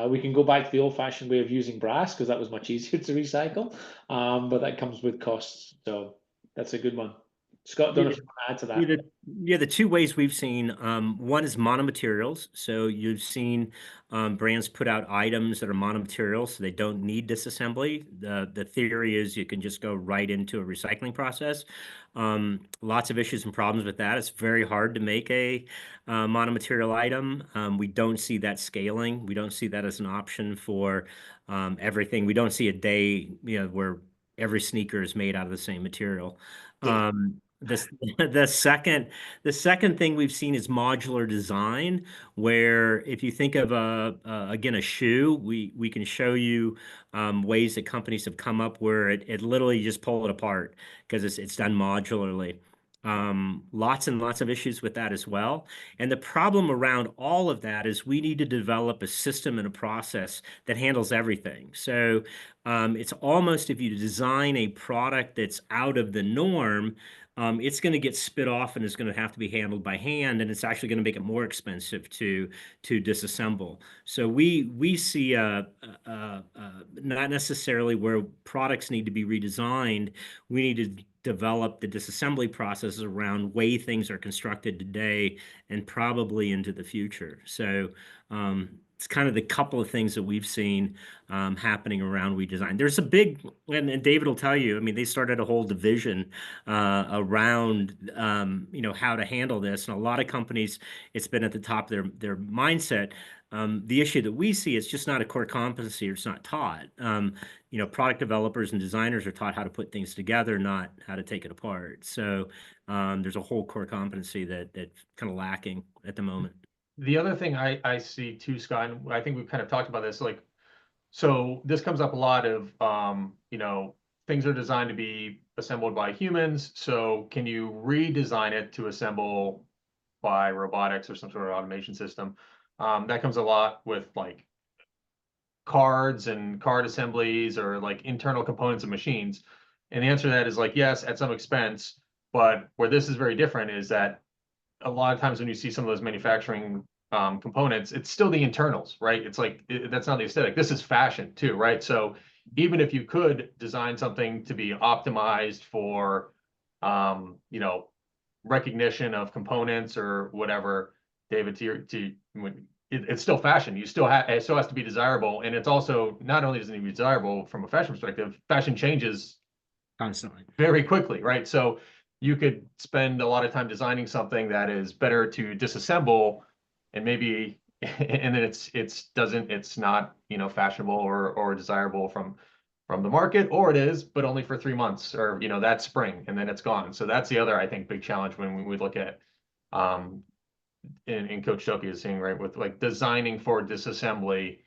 We can go back to the old-fashioned way of using brass because that was much easier to recycle, but that comes with costs. So that's a good one. Scott, don't know if you want to add to that. The two ways we've seen, one is monomaterials. So you've seen brands put out items that are monomaterials, so they don't need disassembly. The theory is you can just go right into a recycling process. Lots of issues and problems with that. It's very hard to make a monomaterial item. We don't see that scaling. We don't see that as an option for everything. We don't see a day, where every sneaker is made out of the same material. Yeah. The second thing we've seen is modular design, where if you think of again a shoe, we can show you ways that companies have come up where it literally just pull it apart because it's done modularly. Lots and lots of issues with that as well. And the problem around all of that is we need to develop a system and a process that handles everything. So it's almost if you design a product that's out of the norm, it's going to get spit off and it's going to have to be handled by hand, and it's actually going to make it more expensive to disassemble. So we see not necessarily where products need to be redesigned. We need to develop the disassembly processes around way things are constructed today and probably into the future. So it's kind of the couple of things that we've seen happening around redesign. There's a big, and David will tell you, I mean, they started a whole division around, how to handle this. And a lot of companies, it's been at the top of their mindset. The issue that we see is just not a core competency, or it's not taught. Product developers and designers are taught how to put things together, not how to take it apart. So there's a whole core competency that's kind of lacking at the moment. The other thing I see too, Scott, and I think we've kind of talked about this, like, so this comes up a lot of, things are designed to be assembled by humans. So can you redesign it to assemble by robotics or some sort of automation system? That comes a lot with like cards and card assemblies or like internal components of machines. And the answer to that is like, yes, at some expense. But where this is very different is that a lot of times when you see some of those manufacturing components, it's still the internals, right? It's like that's not the aesthetic. This is fashion too, right? So even if you could design something to be optimized for, recognition of components or whatever, David, it's still fashion. It still has to be desirable, and it's also not only does it need to be desirable from a fashion perspective, fashion changes Constantly, very quickly, right? So you could spend a lot of time designing something that is better to disassemble, and maybe and then it's not fashionable or desirable from from the market, or it is, but only for 3 months or, that spring, and then it's gone. So that's the other, I think, big challenge when we look at, in Coach Toki is saying, right, with like designing for disassembly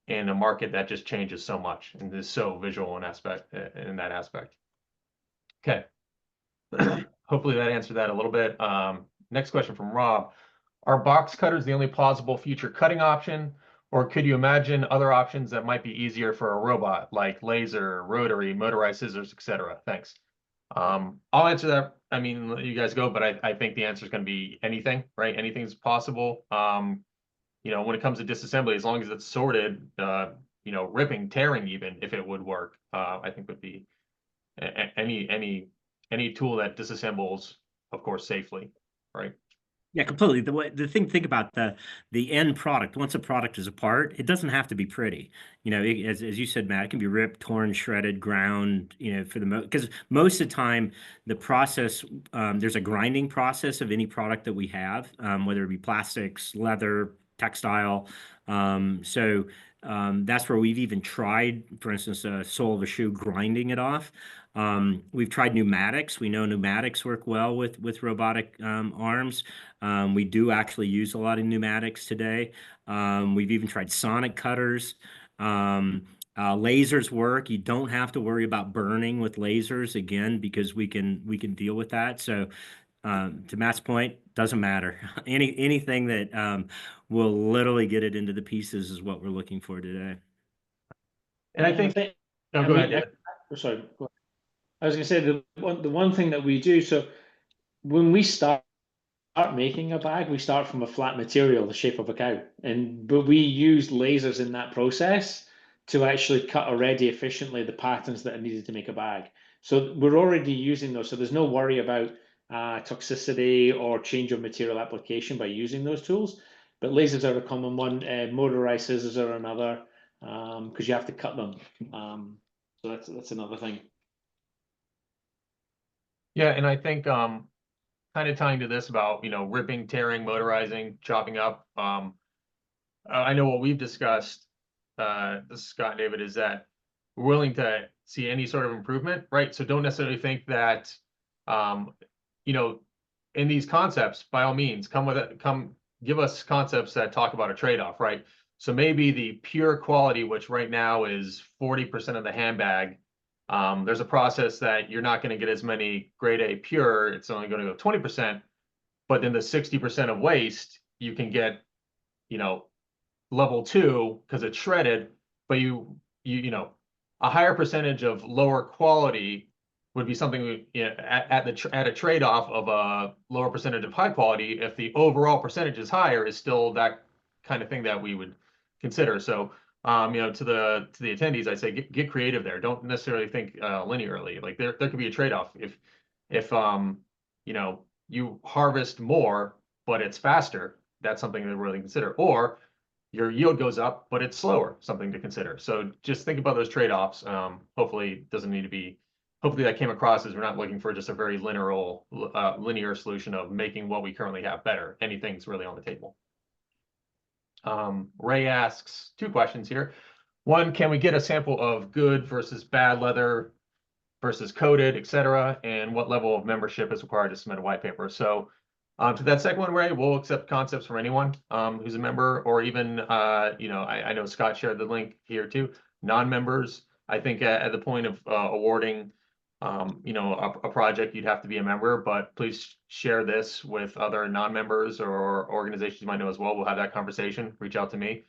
in a market that just changes so much and is so visual in that aspect. Okay. Hopefully that answered that a little bit. Next question from Rob. Are box cutters the only plausible future cutting option, or could you imagine other options that might be easier for a robot, like laser, rotary, motorized scissors, etc.? Thanks. I'll answer that. I mean, let you guys go, but I think the answer is going to be anything, right? Anything's possible. When it comes to disassembly, as long as it's sorted, ripping, tearing, even if it would work, I think would be any tool that disassembles, of course, safely, right? Yeah, completely. Think about the end product. Once a product is apart, it doesn't have to be pretty. As you said, Matt, it can be ripped, torn, shredded, ground. For because most of the time the process, there's a grinding process of any product that we have, whether it be plastics, leather, textile. That's where we've even tried, for instance, a sole of a shoe, grinding it off. We've tried pneumatics. We know pneumatics work well with robotic arms. We do actually use a lot of pneumatics today. We've even tried sonic cutters. Lasers work. You don't have to worry about burning with lasers again, because we can deal with that. So to Matt's point, doesn't matter. Anything that will literally get it into the pieces is what we're looking for today. And I think, no, go ahead, David. Sorry, go ahead. I was going to say the one thing that we do, so when we start making a bag, we start from a flat material, the shape of a cow, but we use lasers in that process to actually cut already efficiently the patterns that are needed to make a bag. So we're already using those, so there's no worry about toxicity or change of material application by using those tools. But lasers are a common one. Motorized scissors are another, because you have to cut them. So that's another thing. Yeah, and I think kind of tying to this about ripping, tearing, motorizing, chopping up. I know what we've discussed, Scott and David, is that we're willing to see any sort of improvement, right? So don't necessarily think that in these concepts, by all means, come give us concepts that talk about a trade-off, right? So maybe the pure quality, which right now is 40% of the handbag, there's a process that you're not going to get as many grade A pure. It's only going to go 20%, but then the 60% of waste you can get, level 2 because it's shredded, but a higher percentage of lower quality would be something at a trade-off of a lower percentage of high quality. If the overall percentage is higher, is still that kind of thing that we would consider. So to the attendees, I say get creative there. Don't necessarily think linearly. Like there could be a trade-off. If you harvest more but it's faster, that's something to really consider. Or your yield goes up but it's slower, something to consider. So just think about those trade-offs. Hopefully it doesn't need to be. Hopefully that came across as we're not looking for just a very linear solution of making what we currently have better. Anything's really on the table. Ray asks 2 questions here. One, can we get a sample of good versus bad leather versus coated, etc., and what level of membership is required to submit a white paper? So to that second one, Ray, we'll accept concepts from anyone who's a member, or even I know Scott shared the link here too. Non-members, I think at the point of awarding a project, you'd have to be a member, but please share this with other non-members or organizations you might know as well. We'll have that conversation. Reach out to me.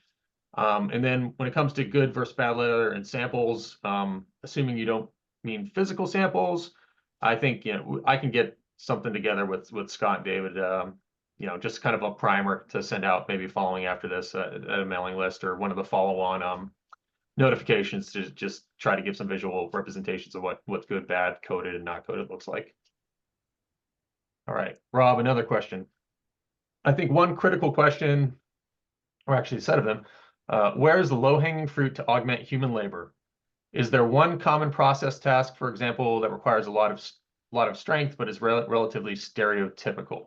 And then when it comes to good versus bad leather and samples, assuming you don't mean physical samples, I think I can get something together with Scott and David, just kind of a primer to send out maybe following after this at a mailing list or one of the follow-on notifications to just try to give some visual representations of what good, bad, coated, and not coated looks like. All right, Rob, another question. I think one critical question, or actually a set of them, where is the low-hanging fruit to augment human labor? Is there one common process task, for example, that requires a lot of strength but is relatively stereotypical?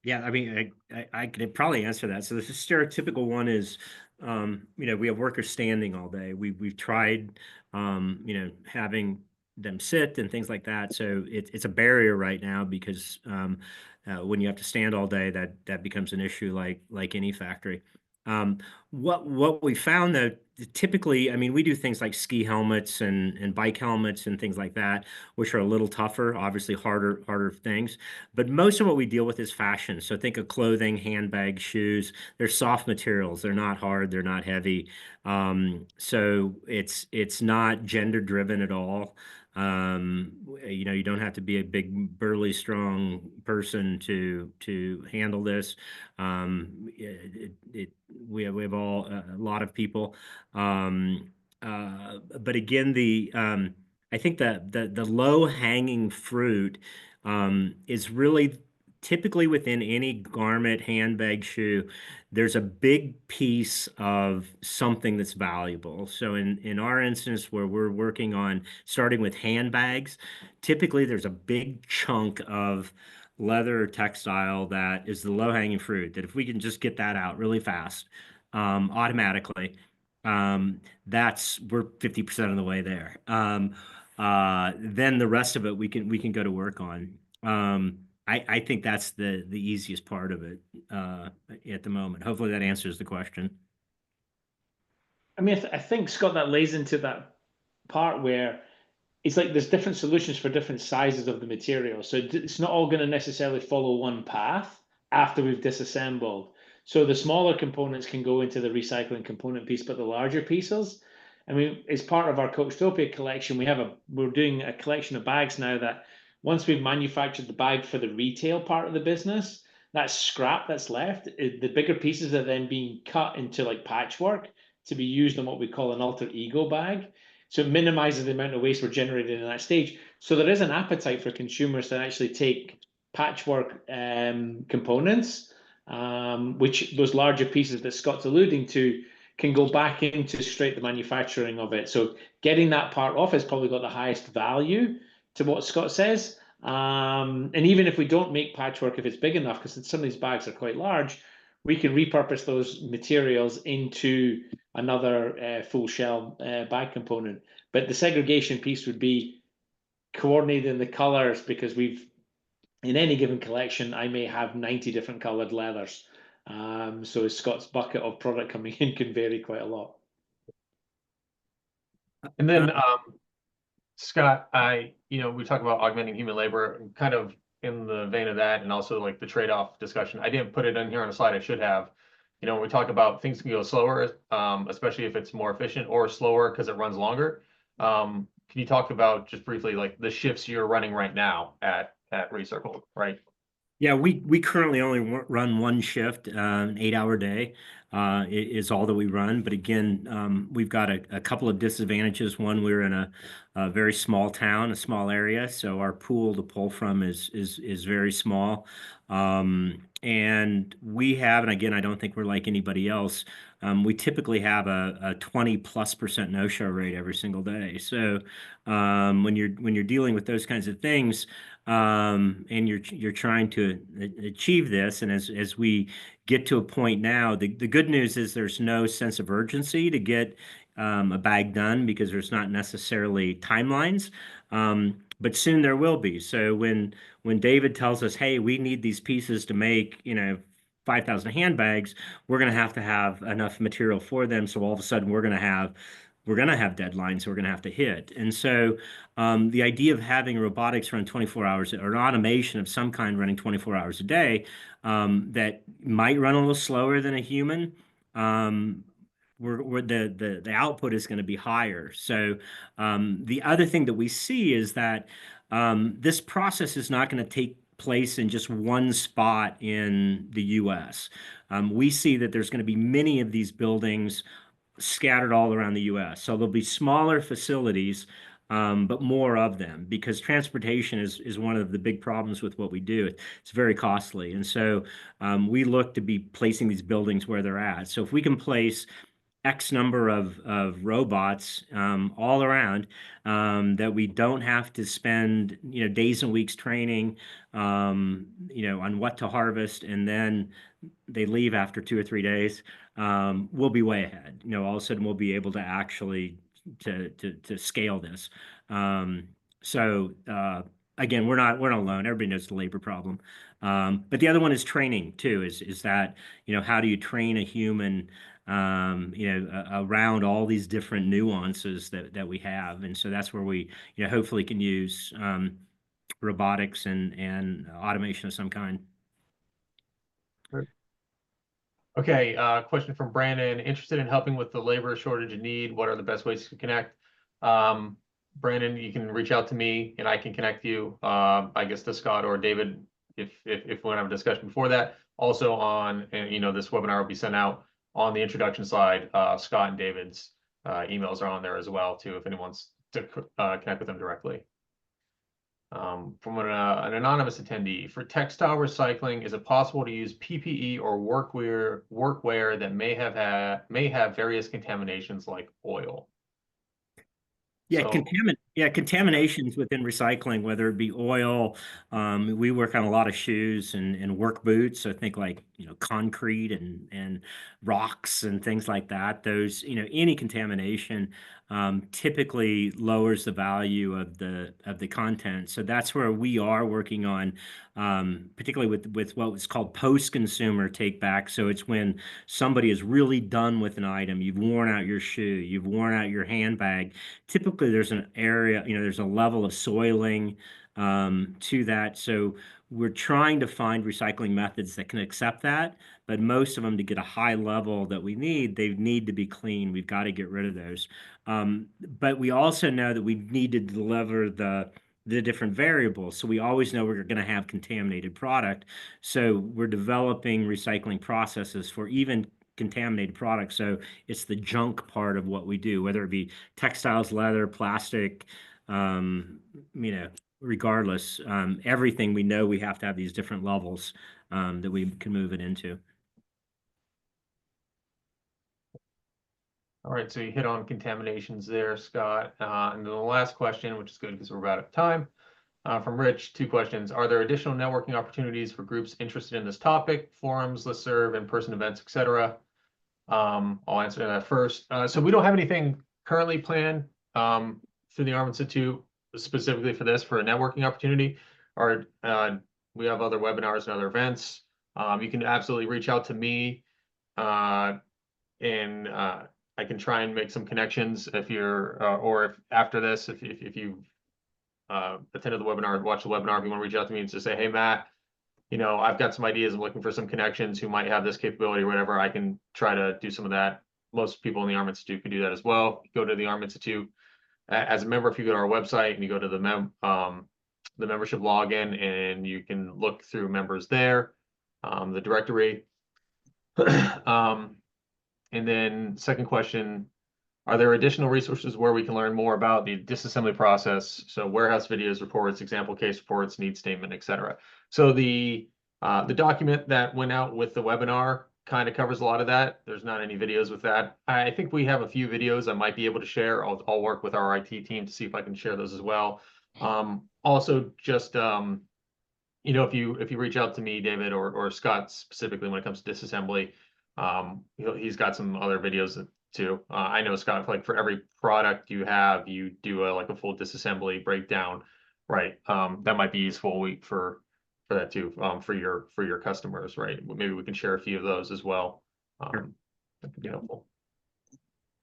Yeah, I mean, I could probably answer that. So the stereotypical one is we have workers standing all day. We've tried, having them sit and things like that. So it's a barrier right now because when you have to stand all day, that becomes an issue like any factory. Um, what we found though, typically, I mean, we do things like ski helmets and bike helmets and things like that, which are a little tougher, obviously harder things. But most of what we deal with is fashion. So think of clothing, handbags, shoes. They're soft materials. They're not hard. They're not heavy. So it's not gender driven at all. You don't have to be a big, burly, strong person to handle this. We have a lot of people. But again, I think the low hanging fruit is really typically within any garment, handbag, shoe, there's a big piece of something that's valuable. So in our instance, where we're working on starting with handbags, typically there's a big chunk of leather or textile that is the low-hanging fruit, that if we can just get that out really fast, automatically, we're 50% of the way there. Then the rest of it we can go to work on. I think that's the easiest part of it at the moment. Hopefully that answers the question. I mean, I think, Scott, that lays into that part where it's like there's different solutions for different sizes of the material. So it's not all going to necessarily follow one path after we've disassembled. So the smaller components can go into the recycling component piece, but the larger pieces, I mean, as part of our Coachtopia collection, we're doing a collection of bags now that once we've manufactured the bag for the retail part of the business, that scrap that's left, the bigger pieces are then being cut into like patchwork to be used on what we call an alter ego bag. So it minimizes the amount of waste we're generating in that stage. So there is an appetite for consumers to actually take patchwork components, which those larger pieces that Scott's alluding to can go back into straight the manufacturing of it. So getting that part off has probably got the highest value to what Scott says. And even if we don't make patchwork, if it's big enough, because some of these bags are quite large, we can repurpose those materials into another full shell bag component. But the segregation piece would be coordinating the colors, because in any given collection, I may have 90 different colored leathers. So Scott's bucket of product coming in can vary quite a lot. And then, Scott, we talk about augmenting human labor, kind of in the vein of that, and also like the trade-off discussion. I didn't put it in here on a slide. I should have. When we talk about things can go slower, especially if it's more efficient, or slower because it runs longer. Can you talk about just briefly like the shifts you're running right now at ReCircled, right? Yeah, we currently only run one shift, an 8-hour day is all that we run. But again, we've got a couple of disadvantages. One, we're in a very small town, a small area, so our pool to pull from is very small. And we have, and again, I don't think we're like anybody else. We typically have a 20+% no-show rate every single day. So when you're dealing with those kinds of things, and you're trying to achieve this, and as we get to a point now, the good news is there's no sense of urgency to get a bag done, because there's not necessarily timelines. But soon there will be. So when David tells us, hey, we need these pieces to make 5,000 handbags, we're going to have enough material for them. So all of a sudden we're going to have deadlines we're going to have to hit. And so the idea of having robotics run 24 hours, or an automation of some kind running 24 hours a day, that might run a little slower than a human, the output is going to be higher. So the other thing that we see is that this process is not going to take place in just one spot in the US. We see that there's going to be many of these buildings scattered all around the US. So there'll be smaller facilities, but more of them, because transportation is one of the big problems with what we do. It's very costly. And so we look to be placing these buildings where they're at. So if we can place X number of robots all around that we don't have to spend days and weeks training on what to harvest, and then they leave after 2 or 3 days. We'll be way ahead. All of a sudden we'll be able to actually to scale this. So again, we're not alone. Everybody knows the labor problem. But the other one is training too, is that, how do you train a human, around all these different nuances that we have. And so that's where we, hopefully can use robotics and automation of some kind. Okay, question from Brandon. Interested in helping with the labor shortage and need. What are the best ways to connect? Brandon, you can reach out to me and I can connect you, I guess, to Scott or David if we want to have a discussion before that. Also on, and this webinar will be sent out on the introduction slide. Scott and David's emails are on there as well too, if anyone wants to connect with them directly. From an anonymous attendee, for textile recycling, is it possible to use PPE or workwear that may have various contaminations like oil? Yeah, contaminations within recycling, whether it be oil. We work on a lot of shoes and work boots. So think like concrete and rocks and things like that. Those any contamination typically lowers the value of the content. So that's where we are working on, particularly with what was called post-consumer take back. So it's when somebody is really done with an item. You've worn out your shoe, you've worn out your handbag. Typically, there's an area, there's a level of soiling to that. So we're trying to find recycling methods that can accept that, but most of them, to get a high level that we need, they need to be clean. We've got to get rid of those. But we also know that we need to deliver the different variables. So we always know we're going to have contaminated product. So we're developing recycling processes for even contaminated products. So it's the junk part of what we do, whether it be textiles, leather, plastic, regardless, everything, we know we have to have these different levels that we can move it into. All right, so you hit on contaminations there, Scott. And then the last question, which is good because we're about out of time, from Rich, 2 questions. Are there additional networking opportunities for groups interested in this topic, forums, listserv, in-person events, etc.? I'll answer that first. So we don't have anything currently planned through the Arm Institute specifically for this, for a networking opportunity. We have other webinars and other events. You can absolutely reach out to me, and I can try and make some connections if you're, or if after this, if you attended the webinar, watched the webinar, if you want to reach out to me and just say, hey, Matt, I've got some ideas. I'm looking for some connections who might have this capability or whatever. I can try to do some of that. Most people in the Arm Institute can do that as well. Go to the Arm Institute as a member. If you go to our website and you go to the membership login, and you can look through members there, the directory. And then second question, are there additional resources where we can learn more about the disassembly process? So warehouse videos, reports, example case reports, need statement, etc. So the document that went out with the webinar kind of covers a lot of that. There's not any videos with that. I think we have a few videos I might be able to share. I'll work with our IT team to see if I can share those as well. Also, just if you reach out to me, David, or Scott specifically when it comes to disassembly, he's got some other videos too. I know, Scott, like for every product you have, you do like a full disassembly breakdown, right? That might be useful for that too, for your customers, right? Maybe we can share a few of those as well. Sure. That could be helpful.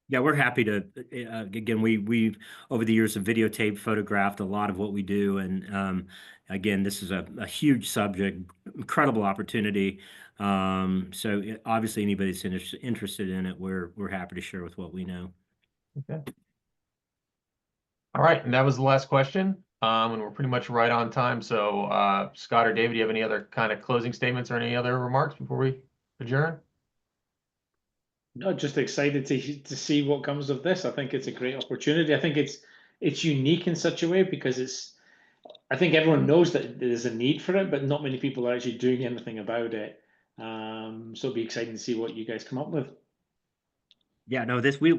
Yeah, we're happy to. Again, we've over the years have videotaped, photographed a lot of what we do, and again, this is a huge subject, incredible opportunity. So obviously, anybody that's interested in it, we're happy to share with what we know. Okay. All right, and that was the last question. And we're pretty much right on time. So Scott or David, do you have any other kind of closing statements or any other remarks before we adjourn? No, just excited to see what comes of this. I think it's a great opportunity. I think it's unique in such a way because I think everyone knows that there's a need for it, but not many people are actually doing anything about it. So it'll be exciting to see what you guys come up with. Yeah, no, this we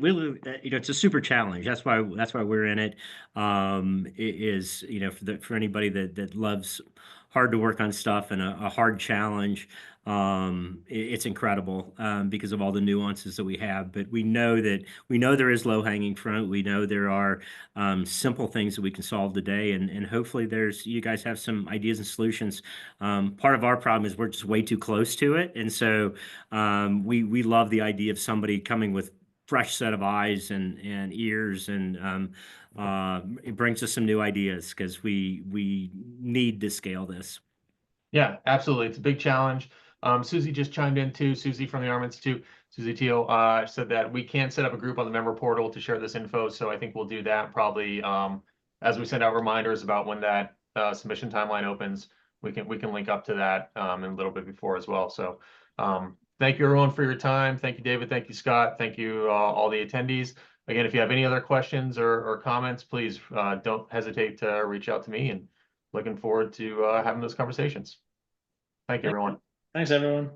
it's a super challenge. That's why we're in it. It is, for anybody that loves hard to work on stuff and a hard challenge. It's incredible because of all the nuances that we have. But we know there is low hanging fruit. We know there are simple things that we can solve today, and hopefully you guys have some ideas and solutions. Part of our problem is we're just way too close to it, and so we love the idea of somebody coming with fresh set of eyes and ears, and it brings us some new ideas because we need to scale this. Yeah, absolutely. It's a big challenge. Susie just chimed in too. Susie from the Arm Institute, Susie Teal, said that we can't set up a group on the member portal to share this info. So I think we'll do that probably as we send out reminders about when that submission timeline opens. We can link up to that in a little bit before as well. So thank you everyone for your time. Thank you, David. Thank you, Scott. Thank you all the attendees. Again, if you have any other questions or comments, please don't hesitate to reach out to me, and looking forward to having those conversations. Thank you, everyone. Thanks, everyone.